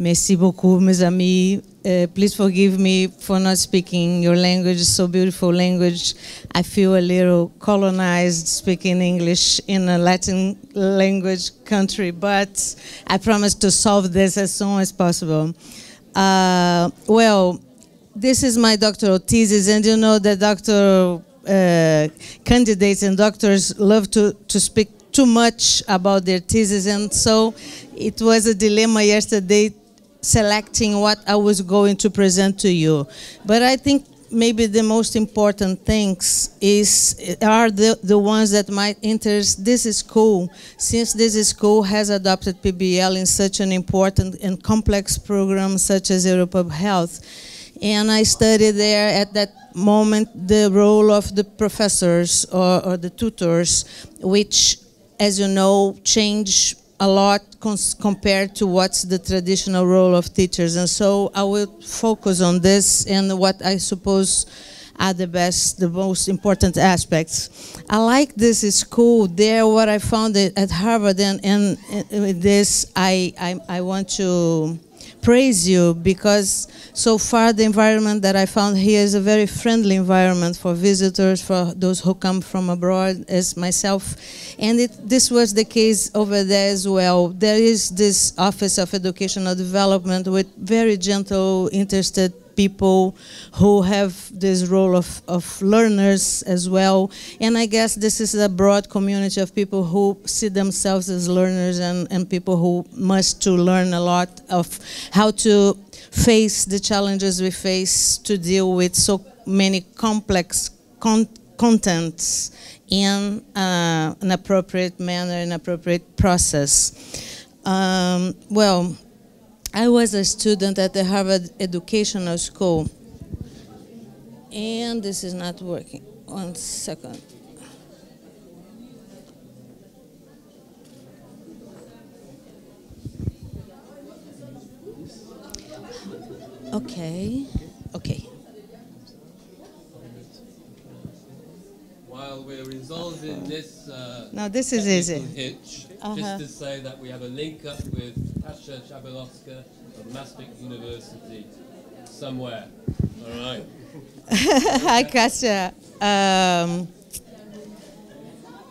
Merci beaucoup, mes amis. Please forgive me for not speaking your language, so beautiful language. I feel a little colonized speaking English in a Latin language country, but I promise to solve this as soon as possible. Well, this is my doctoral thesis, and you know that doctoral candidates and doctors love to speak too much about their thesis, and so it was a dilemma yesterday selecting what I was going to present to you. But I think maybe the most important things are the ones that might interest this school, since this school has adopted PBL in such an important and complex program such as Europub Health. And I studied there at that moment the role of the professors or the tutors, which, as you know, change a lot compared to what's the traditional role of teachers. And so I will focus on this and what I suppose are the most important aspects. I like this school there, what I found at Harvard, and with this I want to praise you, because so far the environment that I found here is a very friendly environment for visitors, for those who come from abroad, as myself. And this was the case over there as well. There is this Office of Educational Development with very gentle, interested people who have this role of learners as well. And I guess this is a broad community of people who see themselves as learners and people who must to learn a lot of how to face the challenges we face to deal with so many complex contents in an appropriate manner, an appropriate process. Well, I was a student at the Harvard Educational School, and this is not working. 1 second. Okay. While we're resolving this now this is easy. Hitch, just to say that we have a link up with Kasia Chabalowska of Maastricht University somewhere. All right. Hi, Kasia.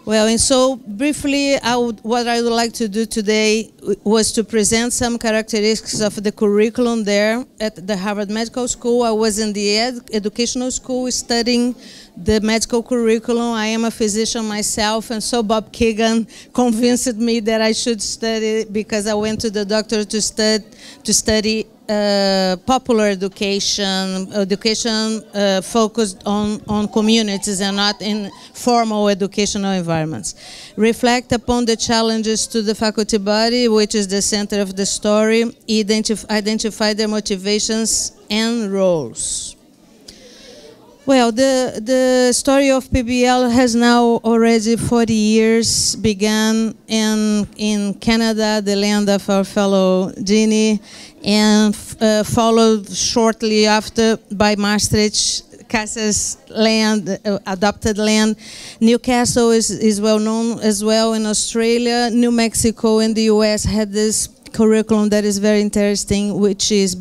Well, and so briefly, what I would like to do today was to present some characteristics of the curriculum there at the Harvard Medical School. I was in the educational school studying the medical curriculum. I am a physician myself, and so Bob Keegan convinced me that I should study, because I went to the doctor to study popular education focused on communities and not in formal educational environments. Reflect upon the challenges to the faculty body, which is the center of the story. Identify their motivations and roles. Well, the story of PBL has now already 40 years, began in Canada, the land of our fellow Jeannie, and followed shortly after by Maastricht, Casia's land, adopted land. Newcastle is well known as well in Australia. New Mexico in the US had this curriculum that is very interesting, which is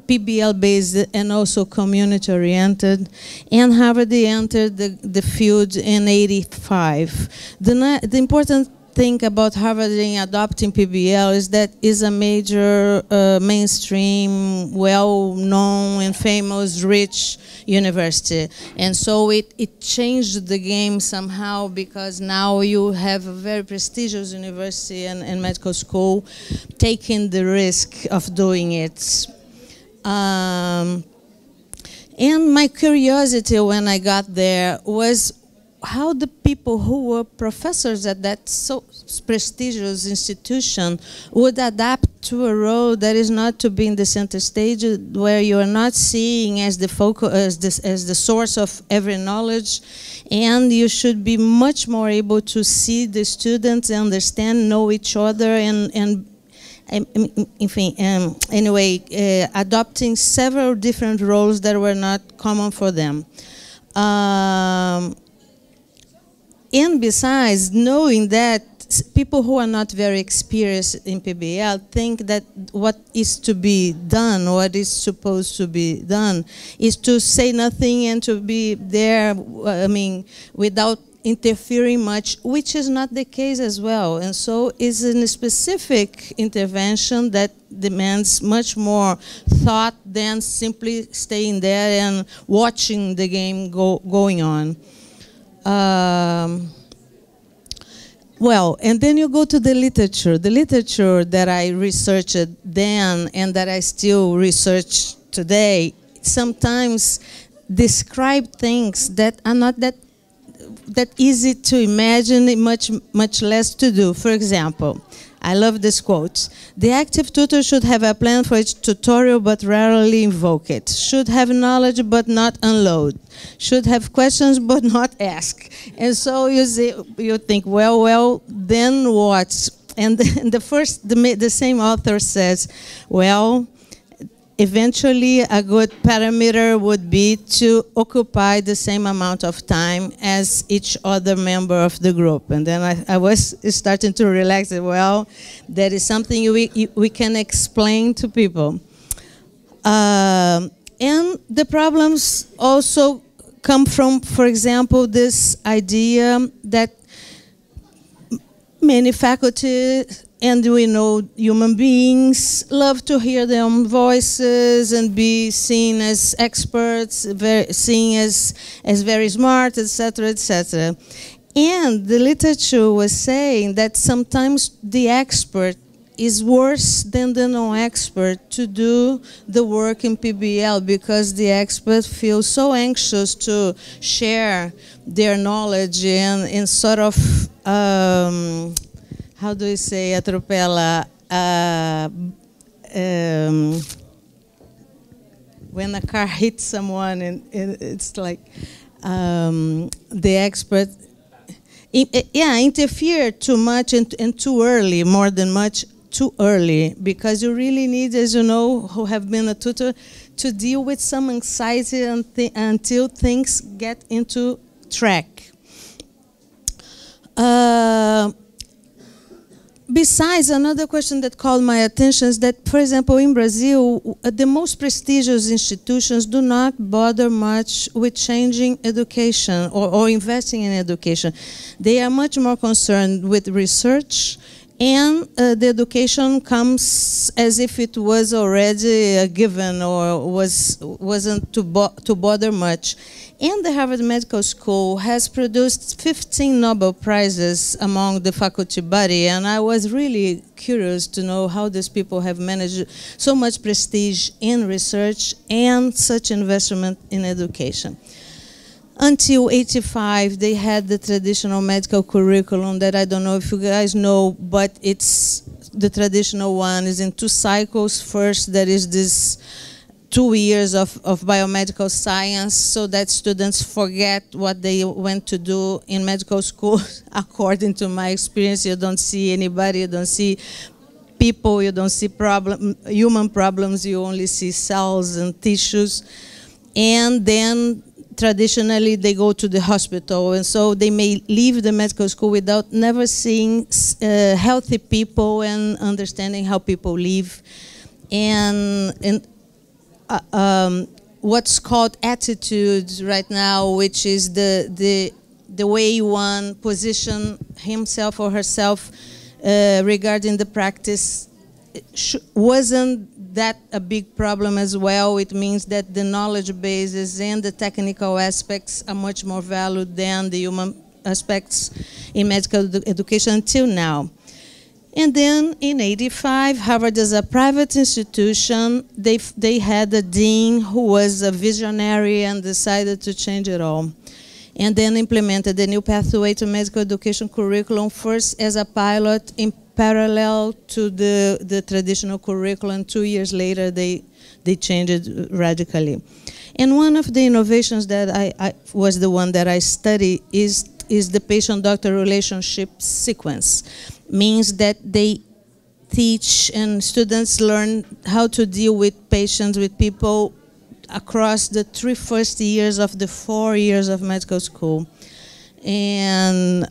PBL-based and also community-oriented, and Harvard entered the field in '85. The important thing about Harvard in adopting PBL is that it's a major, mainstream, well-known and famous, rich university. And so it changed the game somehow, because now you have a very prestigious university and medical school taking the risk of doing it. And my curiosity when I got there was how the people who were professors at that so prestigious institution would adapt to a role that is not to be in the center stage, where you are not seeing as the focus, as the source of every knowledge, and you should be much more able to see the students, understand, know each other, and anyway, adopting several different roles that were not common for them. And besides, knowing that people who are not very experienced in PBL think that what is to be done, what is supposed to be done, is to say nothing and to be there, I mean, without interfering much, which is not the case as well. And so it's a specific intervention that demands much more thought than simply staying there and watching the game going on. Well, and then you go to the literature. The literature that I researched then and that I still research today sometimes describe things that are not that easy to imagine, much less to do. For example, I love this quote: "The active tutor should have a plan for each tutorial but rarely invoke it. Should have knowledge but not unload. Should have questions but not ask." And so you think, well, then what? And the same author says, well, eventually a good parameter would be to occupy the same amount of time as each other member of the group. And then I was starting to relax. Well, that is something we can explain to people. And the problems also come from, for example, this idea that many faculty, and we know human beings, love to hear their own voices and be seen as experts, seen as very smart, etc., etc. And the literature was saying that sometimes the expert is worse than the non-expert to do the work in PBL, because the expert feels so anxious to share their knowledge and sort of, how do you say, atropela, when a car hits someone and it's like the expert, interfere too much and too early, more than much, too early, because you really need, as you know, who have been a tutor, to deal with some anxiety until things get into track. Besides, another question that called my attention is that, for example, in Brazil, the most prestigious institutions do not bother much with changing education or investing in education. They are much more concerned with research, and the education comes as if it was already a given or wasn't to bother much. And the Harvard Medical School has produced 15 Nobel Prizes among the faculty body, and I was really curious to know how these people have managed so much prestige in research and such investment in education. Until '85, they had the traditional medical curriculum that I don't know if you guys know, but it's the traditional one is in 2 cycles. First, there is this 2 years of biomedical science, so that students forget what they went to do in medical school. According to my experience, you don't see anybody, you don't see people, you don't see human problems, you only see cells and tissues. And then traditionally they go to the hospital, and so they may leave the medical school without never seeing healthy people and understanding how people live. And what's called attitudes right now, which is the way one position himself or herself regarding the practice, wasn't that a big problem as well. It means that the knowledge bases and the technical aspects are much more valued than the human aspects in medical education until now. And then in '85, Harvard is a private institution. They had a dean who was a visionary and decided to change it all. And then implemented the new pathway to medical education curriculum, first as a pilot in parallel to the traditional curriculum. 2 years later, they changed it radically. And one of the innovations that I was the one that I studied is the patient-doctor relationship sequence. Means that they teach and students learn how to deal with patients, with people across the 3 first years of the 4 years of medical school. And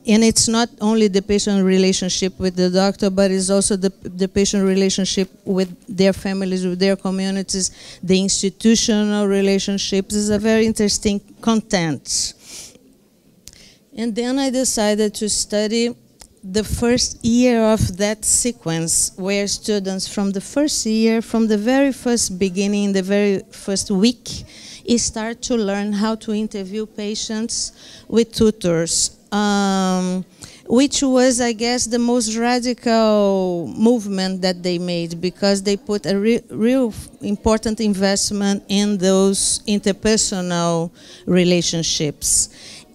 it's not only the patient relationship with the doctor, but it's also the patient relationship with their families, with their communities, the institutional relationships. Is a very interesting content. And then I decided to study the first year of that sequence, where students from the first year, from the very first beginning, the very first week, start to learn how to interview patients with tutors, which was, I guess, the most radical movement that they made, because they put a real important investment in those interpersonal relationships.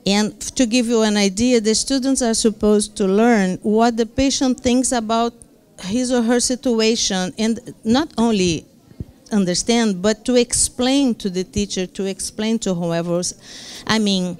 And to give you an idea, the students are supposed to learn what the patient thinks about his or her situation, and not only understand, but to explain to the teacher, to explain to whoever. I mean,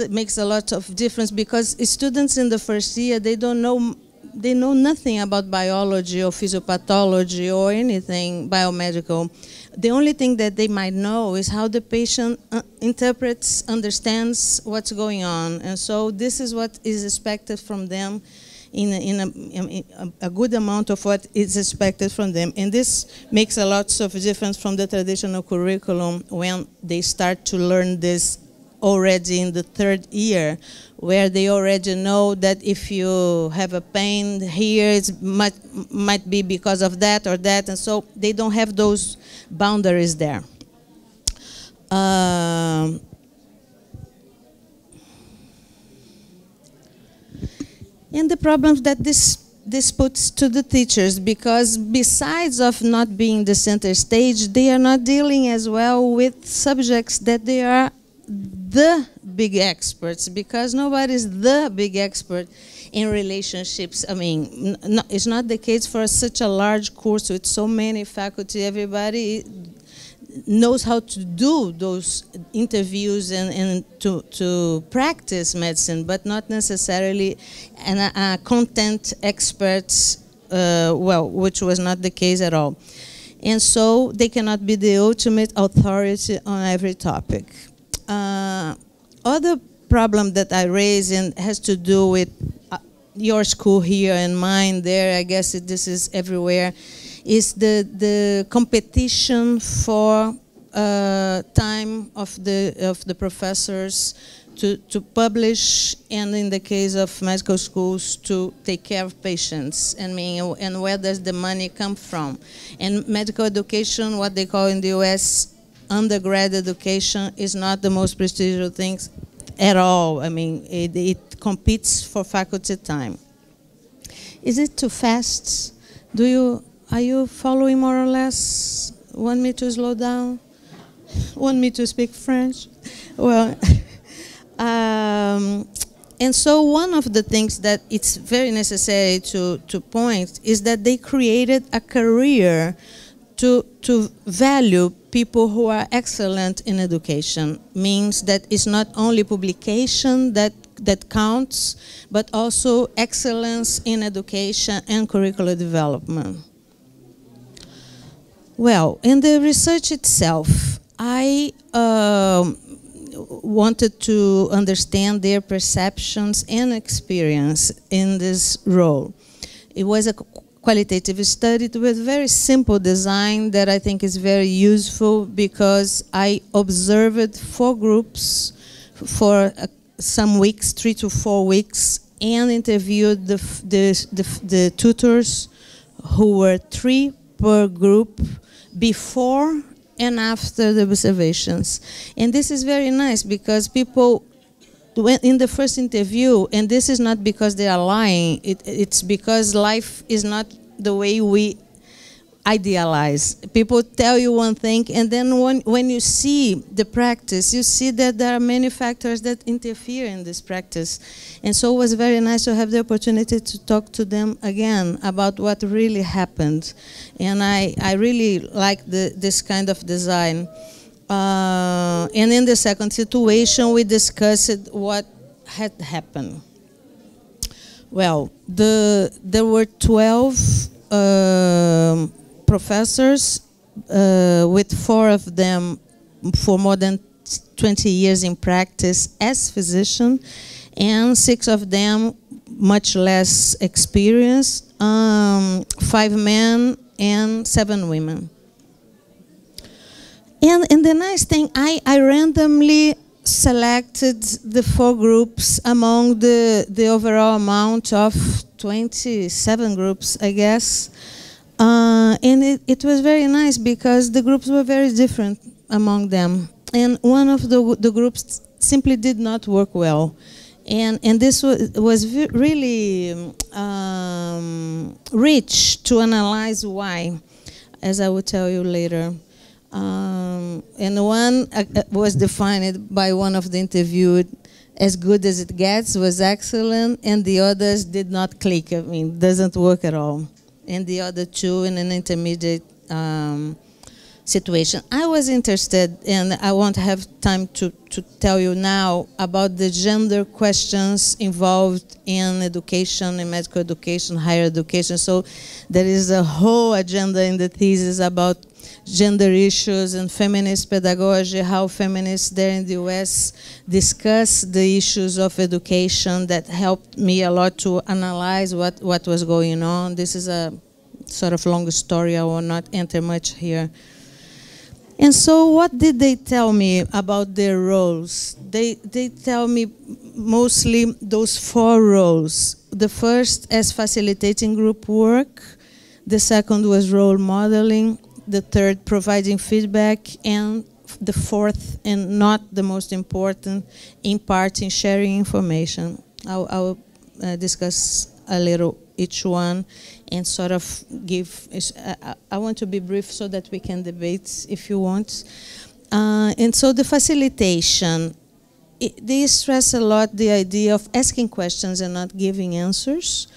makes a lot of difference, because students in the first year, they know nothing about biology or physiopathology or anything biomedical. The only thing that they might know is how the patient interprets, understands what's going on. And so this is what is expected from them, in a good amount of what is expected from them. And this makes a lot of difference from the traditional curriculum, when they start to learn this already in the third year, where they already know that if you have a pain here, it might be because of that or that, and so they don't have those boundaries there. And the problems that this puts to the teachers, because besides of not being the center stage, they are not dealing as well with subjects that they are the big experts, because nobody's the big expert in relationships. I mean, it's not the case for such a large course with so many faculty. Everybody knows how to do those interviews and to practice medicine, but not necessarily content experts, which was not the case at all. And so they cannot be the ultimate authority on every topic. Other problem that I raise, and has to do with your school here and mine there, I guess this is everywhere, is the competition for time of the professors to publish, and in the case of medical schools, to take care of patients. And where does the money come from? And medical education, what they call in the US undergrad education, is not the most prestigious thing at all. I mean, it competes for faculty time. Is it too fast? Are you following more or less? Want me to slow down? Want me to speak French? Well, and so one of the things that it's very necessary to point is that they created a career to value people who are excellent in education. Means that it's not only publication that counts, but also excellence in education and curricular development. Well, in the research itself, I wanted to understand their perceptions and experience in this role. It was a qualitative study with very simple design that I think is very useful, because I observed 4 groups for some weeks, 3 to 4 weeks, and interviewed the tutors, who were 3 per group, before and after the observations. And this is very nice, because people, in the first interview, and this is not because they are lying, it's because life is not the way we idealize. People tell you one thing, and then when you see the practice, you see that there are many factors that interfere in this practice. And so it was very nice to have the opportunity to talk to them again about what really happened. And I really like this kind of design. And in the second situation, we discussed what had happened. Well, there were 12 professors, with 4 of them for more than 20 years in practice as physician, and 6 of them much less experienced, 5 men and 7 women. And the nice thing, I randomly selected the 4 groups among the overall amount of 27 groups, I guess. And it was very nice because the groups were very different among them. And one of the groups simply did not work well. And this was really rich to analyze why, as I will tell you later. And one was defined by one of the interviewed as good as it gets, was excellent, and the others did not click. I mean, doesn't work at all. And the other 2 in an intermediate situation. I was interested, and I won't have time to tell you now about the gender questions involved in education, in medical education, higher education. So there is a whole agenda in the thesis about gender issues and feminist pedagogy, how feminists there in the US discuss the issues of education. That helped me a lot to analyze what was going on. This is a sort of long story. I will not enter much here. And so what did they tell me about their roles? They tell me mostly those 4 roles. The first as facilitating group work. The second was role modeling. The third, providing feedback. And the fourth, and not the most important, imparting, sharing information. I'll discuss a little each one and sort of give, I want to be brief so that we can debate if you want. And so the facilitation, they stress a lot the idea of asking questions and not giving answers.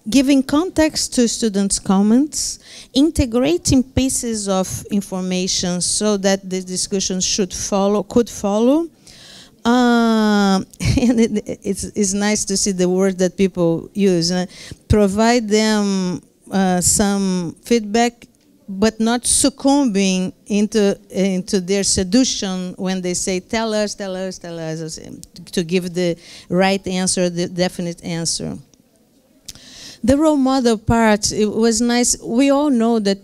Giving context to students' comments, integrating pieces of information so that the discussion could follow. And it's nice to see the word that people use. Provide them some feedback, but not succumbing into their seduction when they say, tell us, to give the right answer, the definite answer. The role model part, it was nice. We all know that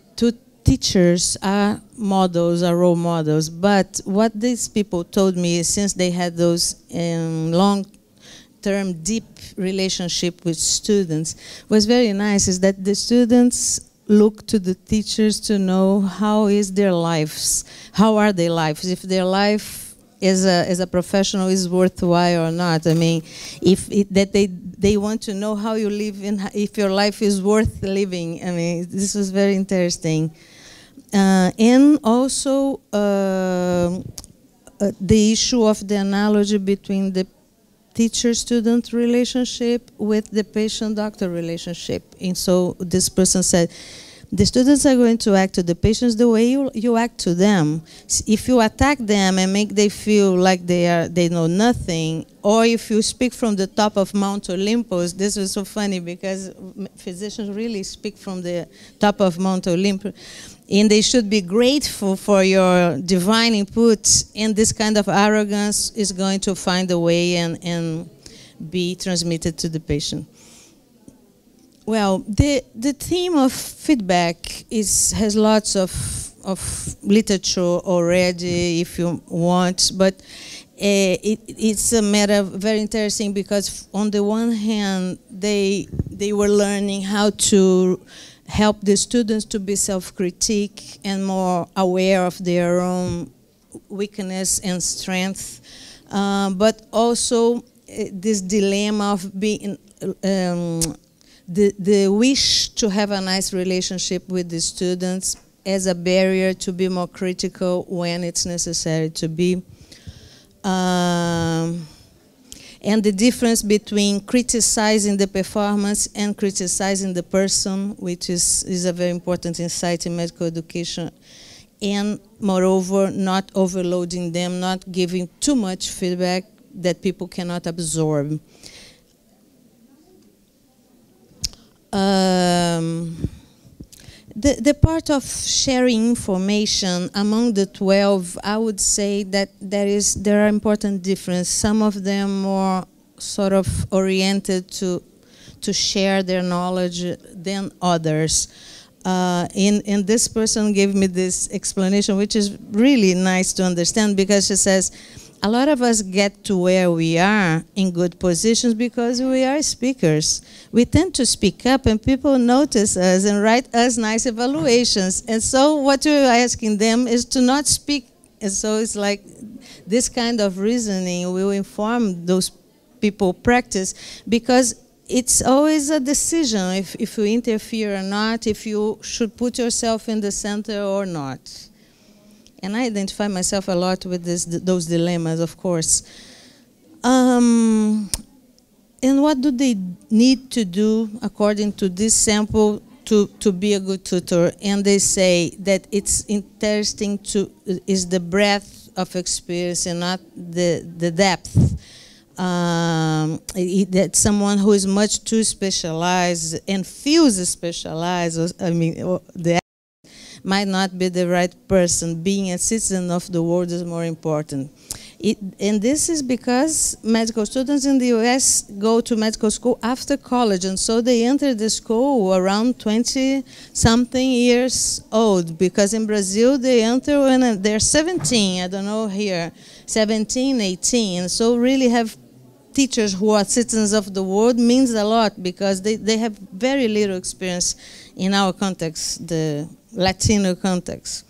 teachers are models, are role models, but what these people told me, since they had those long-term, deep relationship with students, was very nice, is that the students look to the teachers to know how is their lives, how are their lives, if their life as a professional is worthwhile or not. I mean, they want to know how you live, if your life is worth living. I mean, this was very interesting. And also the issue of the analogy between the teacher-student relationship with the patient-doctor relationship. And so this person said, the students are going to act to the patients the way you act to them. If you attack them and make them feel like they know nothing, or if you speak from the top of Mount Olympus, this was so funny because physicians really speak from the top of Mount Olympus, and they should be grateful for your divine input, and this kind of arrogance is going to find a way and be transmitted to the patient. Well, the theme of feedback has lots of literature already, if you want, but it's a matter very interesting because on the one hand, they were learning how to help the students to be self-critique and more aware of their own weakness and strength, but also this dilemma of being the wish to have a nice relationship with the students as a barrier to be more critical when it's necessary to be. And the difference between criticizing the performance and criticizing the person, which is a very important insight in medical education, and moreover, not overloading them, not giving too much feedback that people cannot absorb. The part of sharing information among the 12, I would say that there are important differences. Some of them more sort of oriented to share their knowledge than others. And this person gave me this explanation, which is really nice to understand, because she says, a lot of us get to where we are in good positions because we are speakers. We tend to speak up and people notice us and write us nice evaluations. And so what we're asking them is to not speak. And so it's like this kind of reasoning will inform those people practice, because it's always a decision if you interfere or not, if you should put yourself in the center or not. And I identify myself a lot with those dilemmas, of course. And what do they need to do, according to this sample, to be a good tutor? And they say that it's interesting is the breadth of experience and not the depth. That someone who is much too specialized and feels specialized, might not be the right person. Being a citizen of the world is more important. And this is because medical students in the US go to medical school after college, and so they enter the school around 20-something years old, because in Brazil they enter when they're 17, I don't know here, 17, 18, and so really have teachers who are citizens of the world means a lot, because they have very little experience in our context, the Latino context.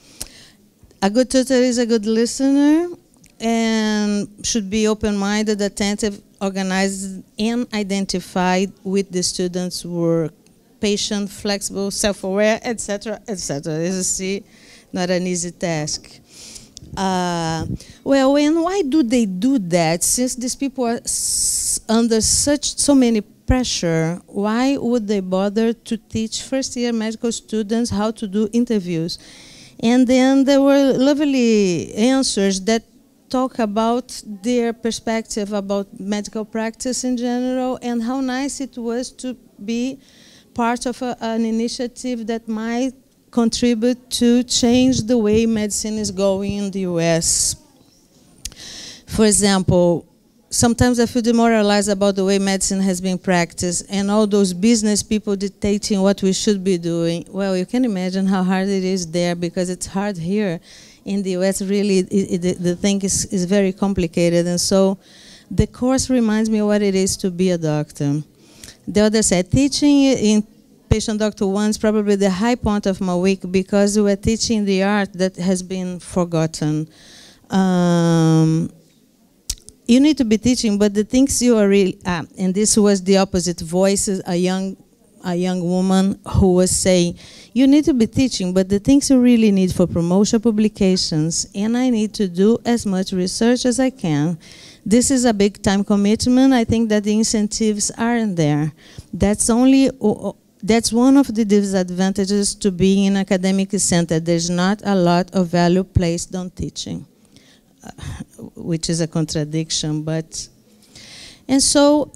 A good tutor is a good listener and should be open-minded, attentive, organized, and identified with the students' work. Patient, flexible, self-aware, etc., etc. As you see, not an easy task. Well, and why do they do that? Since these people are under so many pressure, why would they bother to teach first-year medical students how to do interviews? And then there were lovely answers that talk about their perspective about medical practice in general, and how nice it was to be part of an initiative that might contribute to change the way medicine is going in the US. For example, sometimes I feel demoralized about the way medicine has been practiced and all those business people dictating what we should be doing. Well, you can imagine how hard it is there, because it's hard here. In the US, really, the thing is very complicated. And so the course reminds me what it is to be a doctor. The other side, teaching in Patient Doctor 1 is probably the high point of my week, because we're teaching the art that has been forgotten. You need to be teaching, but the things you are really, and this was the opposite voice, a young woman who was saying, you need to be teaching, but the things you really need for promotion publications, and I need to do as much research as I can. This is a big time commitment. I think that the incentives aren't there. That's one of the disadvantages to being in an academic center. There's not a lot of value placed on teaching. Which is a contradiction, but... And so,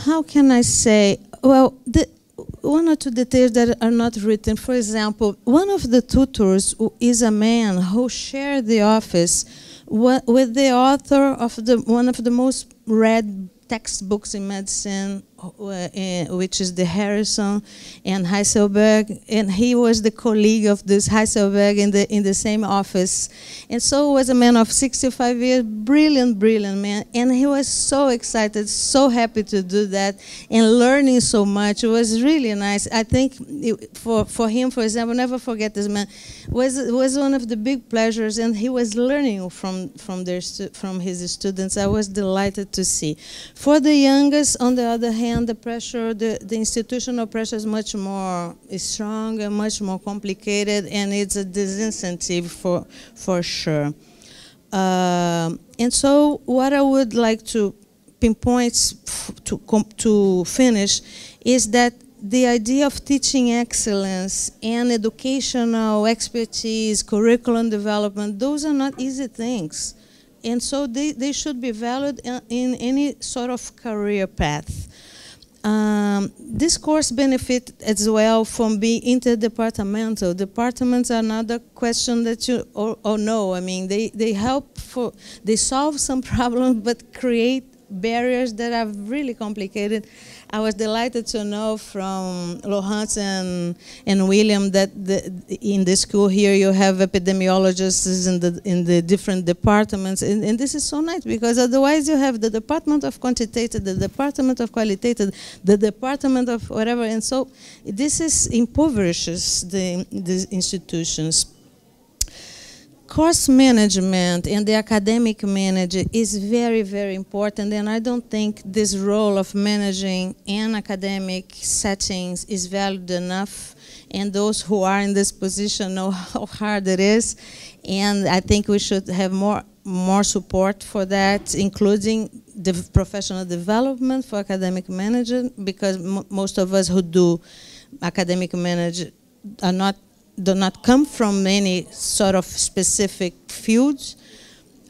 how can I say? Well, one or two details that are not written. For example, one of the tutors is a man who shared the office with the author of one of the most read textbooks in medicine, which is the Harrison and Heiselberg, and he was the colleague of this Heiselberg in the same office. And so was a man of 65 years, brilliant man, and he was so excited, so happy to do that, and learning so much. It was really nice. I think for him, for example, never forget this man, was one of the big pleasures, and he was learning from his students. I was delighted to see. For the youngest, on the other hand, the pressure, the institutional pressure is much more strong and much more complicated, and it's a disincentive for sure. And so what I would like to pinpoint to finish is that the idea of teaching excellence and educational expertise, curriculum development, those are not easy things. And so they should be valued in any sort of career path. This course benefit as well from being interdepartmental. Departments are another question that you all know. I mean, they help they solve some problems, but create barriers that are really complicated. I was delighted to know from Laurence and William that in the school here you have epidemiologists in the different departments, and this is so nice, because otherwise you have the Department of Quantitative, the Department of Qualitative, the Department of whatever, and so this impoverishes the institutions. Course management and the academic manager is very, very important, and I don't think this role of managing in academic settings is valued enough, and those who are in this position know how hard it is, and I think we should have more support for that, including the professional development for academic manager, because most of us who do academic manager do not come from any sort of specific fields.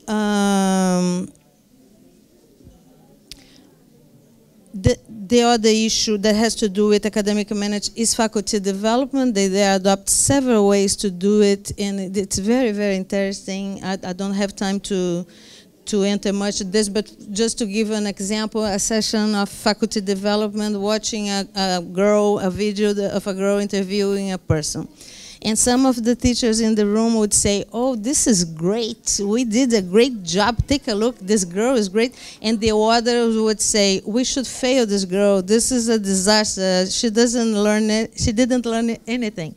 The other issue that has to do with academic management is faculty development. They adopt several ways to do it, and it's very, very interesting. I don't have time to enter much of this, but just to give an example, a session of faculty development, watching a video of a girl interviewing a person. And some of the teachers in the room would say, oh, this is great. We did a great job. Take a look. This girl is great. And the others would say, we should fail this girl. This is a disaster. She didn't learn anything.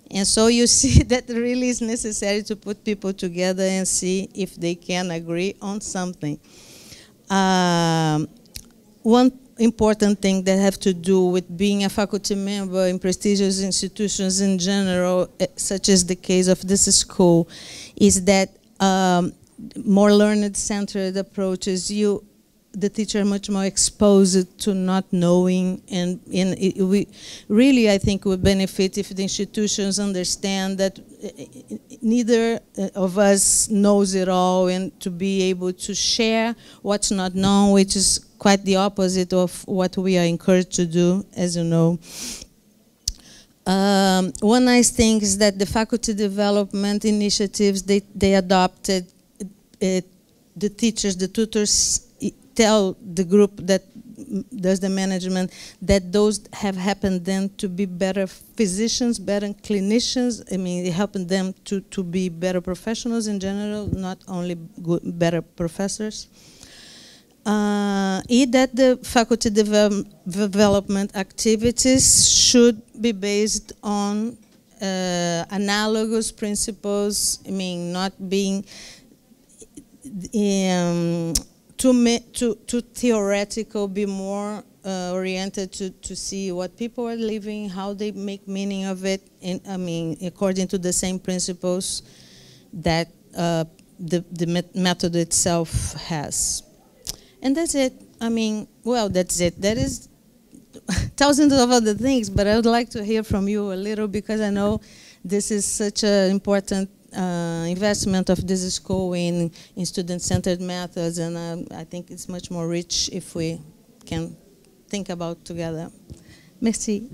And so you see that really is necessary to put people together and see if they can agree on something. One important thing that have to do with being a faculty member in prestigious institutions in general, such as the case of this school, is that more learned-centered approaches, the teacher are much more exposed to not knowing, and we really, I think, would benefit if the institutions understand that neither of us knows it all, and to be able to share what's not known, which is quite the opposite of what we are encouraged to do, as you know. One nice thing is that the faculty development initiatives, they adopted, the teachers, the tutors tell the group that does the management that those have happened then to be better physicians, better clinicians. I mean, helping them to be better professionals in general, not only better professors. That the faculty development activities should be based on analogous principles. I mean, not being too theoretical, be more oriented to see what people are living, how they make meaning of it, and I mean, according to the same principles that the method itself has. And that's it. I mean, well, that's it. That is thousands of other things, but I would like to hear from you a little, because I know this is such an important investment of this school in student-centered methods, and I think it's much more rich if we can think about together. Merci.